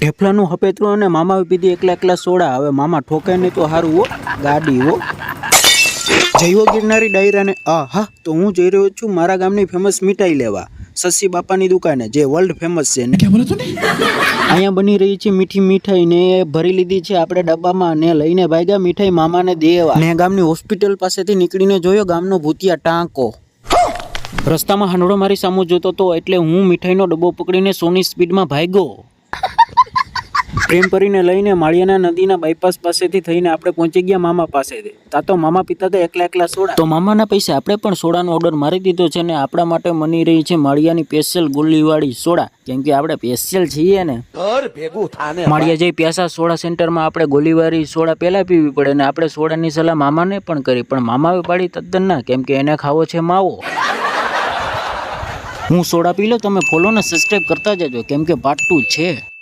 ઢેફલાનું હપેતરું અને મામા પીધી એકલા એકલા સોડા. હવે મામા ઠોકાય નહીં તો સારું હો, ગાડી હો. જઈવો ગિરનારી ડાયરાને હા તો હું જઈ રહ્યો છું મારા ગામની ફેમસ મીઠાઈ લેવા, સસ્સી બાપાની દુકાને, જે વર્લ્ડ ફેમસ છે ને. અહીંયા બની રહી છે મીઠી મીઠાઈ ને ભરી લીધી છે આપણે ડબ્બામાં ને લઈને ભાગ્યા મીઠાઈ મામાને દેવા. ને ગામની હોસ્પિટલ પાસેથી નીકળીને જોયો ગામનો ભૂતિયા ટાંકો. રસ્તામાં હાંડળો મારી સામું જોતો હતો એટલે હું મીઠાઈનો ડબ્બો પકડીને સોની સ્પીડમાં ભાગ્યો. પ્રેમ કરીને લઈને માળિયાના નદીના બાયપાસ પાસેથી થઈને આપણે પહોંચી ગયા મામા પાસેથી. તા તો મામા પીતા હતા એકલા એકલા સોડા. તો મામાના પૈસે આપણે પણ સોડાનો ઓર્ડર મારી દીધો છે ને આપણા માટે બની રહી છે માળિયાની સ્પેશિયલ ગોલીવાળી સોડા, કેમ કે આપણે સ્પેશિયલ છીએ ને. માળિયા જઈ પ્યાસા સોડા સેન્ટરમાં આપણે ગોલીવાળી સોડા પહેલા પીવી પડે ને આપણે સોડાની સલાહ મામાને પણ કરી, પણ મામાએ પાડી તદ્દન ના, કેમ કે એને ખાવો છે માવો. હું સોડા પી લો, તમે ફોલો ને સબસ્ક્રાઈબ કરતા જજો કેમ કે પાર્ટ 2 છે.